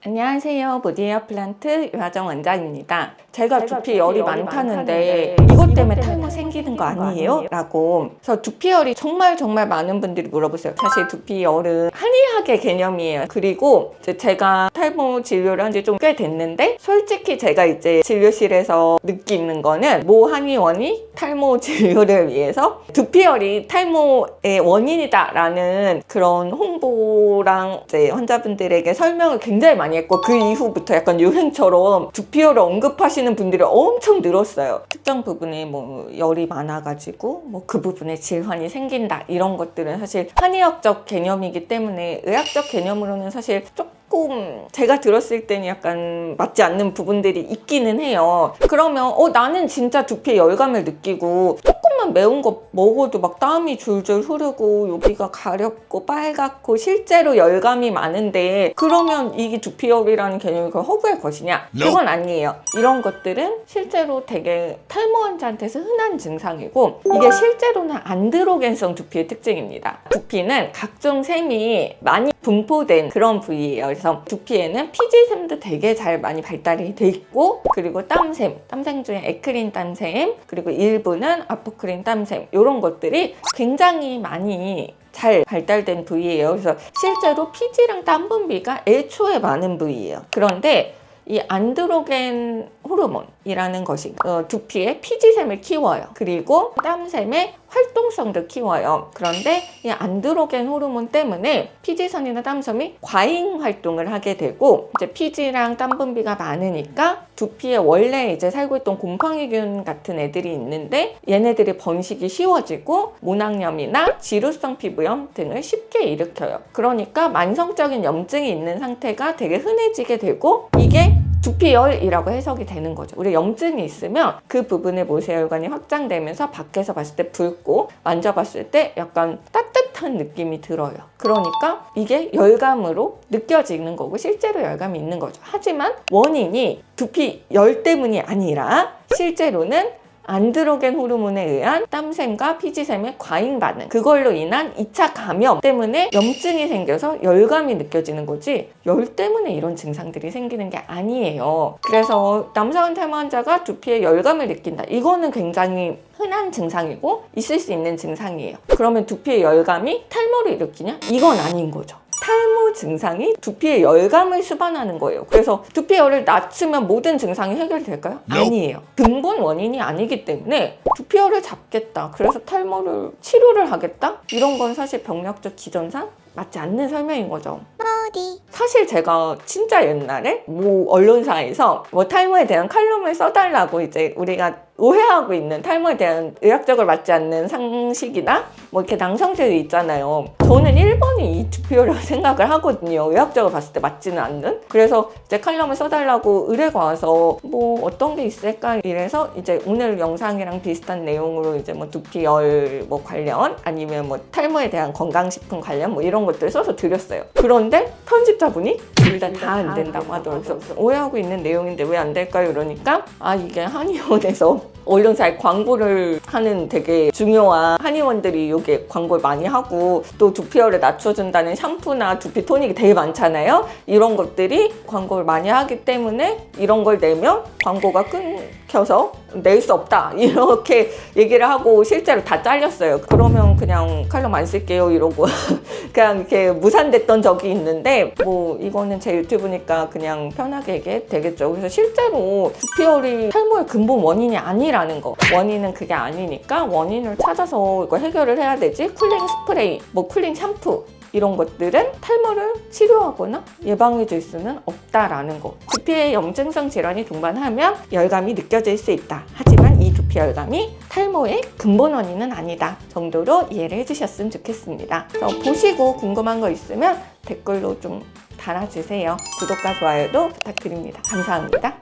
안녕하세요. 보디헤어 플란트 유하정 원장입니다. 제가 두피 열이 많다는데 이것 때문에 탈모 생기는 거 아니에요? 라고. 그래서 두피 열이 정말 많은 분들이 물어보세요. 사실 두피 열은 한의학의 개념이에요. 그리고 이제 제가 탈모 진료를 한 지 좀 꽤 됐는데 솔직히 제가 이제 진료실에서 느끼는 거는 모 한의원이 탈모 진료를 위해서 두피 열이 탈모의 원인이다 라는 그런 홍보랑 이제 환자분들에게 설명을 굉장히 많이 했고, 그 이후부터 약간 유행처럼 두피열을 언급하시는 분들이 엄청 늘었어요. 특정 부분에 뭐 열이 많아가지고 뭐 그 부분에 질환이 생긴다, 이런 것들은 사실 한의학적 개념이기 때문에 의학적 개념으로는 사실 조금 제가 들었을 때는 약간 맞지 않는 부분들이 있기는 해요. 그러면 나는 진짜 두피에 열감을 느끼고 조금만 매운 거 먹어도 막 땀이 줄줄 흐르고 여기가 가렵고 빨갛고 실제로 열감이 많은데, 그러면 이게 두피열이라는 개념이 그걸 허구의 것이냐? 그건 아니에요. 이런 것들은 실제로 되게 탈모 환자한테서 흔한 증상이고, 이게 실제로는 안드로겐성 두피의 특징입니다. 두피는 각종 샘이 많이 분포된 그런 부위예요. 그래서 두피에는 피지샘도 되게 잘 많이 발달이 돼 있고, 그리고 땀샘 중에 에크린 땀샘, 그리고 일부는 아포크린 땀샘, 이런 것들이 굉장히 많이 잘 발달된 부위예요. 그래서 실제로 피지랑 땀 분비가 애초에 많은 부위예요. 그런데 이 안드로겐 호르몬이라는 것이 두피의 피지샘을 키워요. 그리고 땀샘의 활동성도 키워요. 그런데 이 안드로겐 호르몬 때문에 피지선이나 땀섬이 과잉 활동을 하게 되고, 이제 피지랑 땀 분비가 많으니까 두피에 원래 이제 살고 있던 곰팡이균 같은 애들이 있는데 얘네들이 번식이 쉬워지고 모낭염이나 지루성 피부염 등을 쉽게 일으켜요. 그러니까 만성적인 염증이 있는 상태가 되게 흔해지게 되고, 이게 두피열이라고 해석이 되는 거죠. 우리 염증이 있으면 그 부분에 모세혈관이 확장되면서 밖에서 봤을 때 붉고 만져봤을 때 약간 따뜻한 느낌이 들어요. 그러니까 이게 열감으로 느껴지는 거고 실제로 열감이 있는 거죠. 하지만 원인이 두피열 때문이 아니라 실제로는 안드로겐 호르몬에 의한 땀샘과 피지샘의 과잉 반응, 그걸로 인한 2차 감염 때문에 염증이 생겨서 열감이 느껴지는 거지, 열 때문에 이런 증상들이 생기는 게 아니에요. 그래서 남성 탈모 환자가 두피에 열감을 느낀다, 이거는 굉장히 흔한 증상이고 있을 수 있는 증상이에요. 그러면 두피에 열감이 탈모를 일으키냐? 이건 아닌 거죠. 탈모 증상이 두피에 열감을 수반하는 거예요. 그래서 두피열을 낮추면 모든 증상이 해결될까요? 아니에요. 근본 원인이 아니기 때문에 두피열을 잡겠다, 그래서 탈모를 치료를 하겠다? 이런 건 사실 병력적 기전상 맞지 않는 설명인 거죠. 사실 제가 진짜 옛날에 뭐 언론사에서 뭐 탈모에 대한 칼럼을 써달라고 이제 우리가 오해하고 있는 탈모에 대한 의학적으로 맞지 않는 상식이나 뭐 이렇게 낭성들이 있잖아요. 저는 1번이 이 두피열이라고 생각을 하거든요. 의학적으로 봤을 때 맞지는 않는. 그래서 이제 칼럼을 써달라고 의뢰가 와서 뭐 어떤 게 있을까 이래서 이제 오늘 영상이랑 비슷한 내용으로 이제 뭐 두피열 뭐 관련 아니면 뭐 탈모에 대한 건강식품 관련 뭐 이런 것들을 써서 드렸어요. 그런데 편집자분이 둘 다 안 된다고 하더라고요. 오해하고 있는 내용인데 왜 안 될까요? 이러니까 이게 한의원에서 언론사에 광고를 하는 되게 중요한 한의원들이 여기에 광고를 많이 하고, 또 두피열을 낮춰준다는 샴푸나 두피 토닉이 되게 많잖아요. 이런 것들이 광고를 많이 하기 때문에 이런 걸 내면 광고가 끊겨서 낼 수 없다, 이렇게 얘기를 하고 실제로 다 잘렸어요. 그러면 그냥 칼럼 안 쓸게요 이러고 그냥 이렇게 무산됐던 적이 있는데, 뭐 이거는 제 유튜브니까 그냥 편하게 얘기해도 되겠죠. 그래서 실제로 두피열이 탈모의 근본 원인이 아니라는 거, 원인은 그게 아니니까 원인을 찾아서 이거 해결을 해야 되지, 쿨링 스프레이, 뭐 쿨링 샴푸 이런 것들은 탈모를 치료하거나 예방해 줄 수는 없다라는 거. 두피에 염증성 질환이 동반하면 열감이 느껴질 수 있다. 하지만 이 두피 열감이 탈모의 근본 원인은 아니다 정도로 이해를 해주셨으면 좋겠습니다. 그래서 보시고 궁금한 거 있으면 댓글로 좀 달아주세요. 구독과 좋아요도 부탁드립니다. 감사합니다.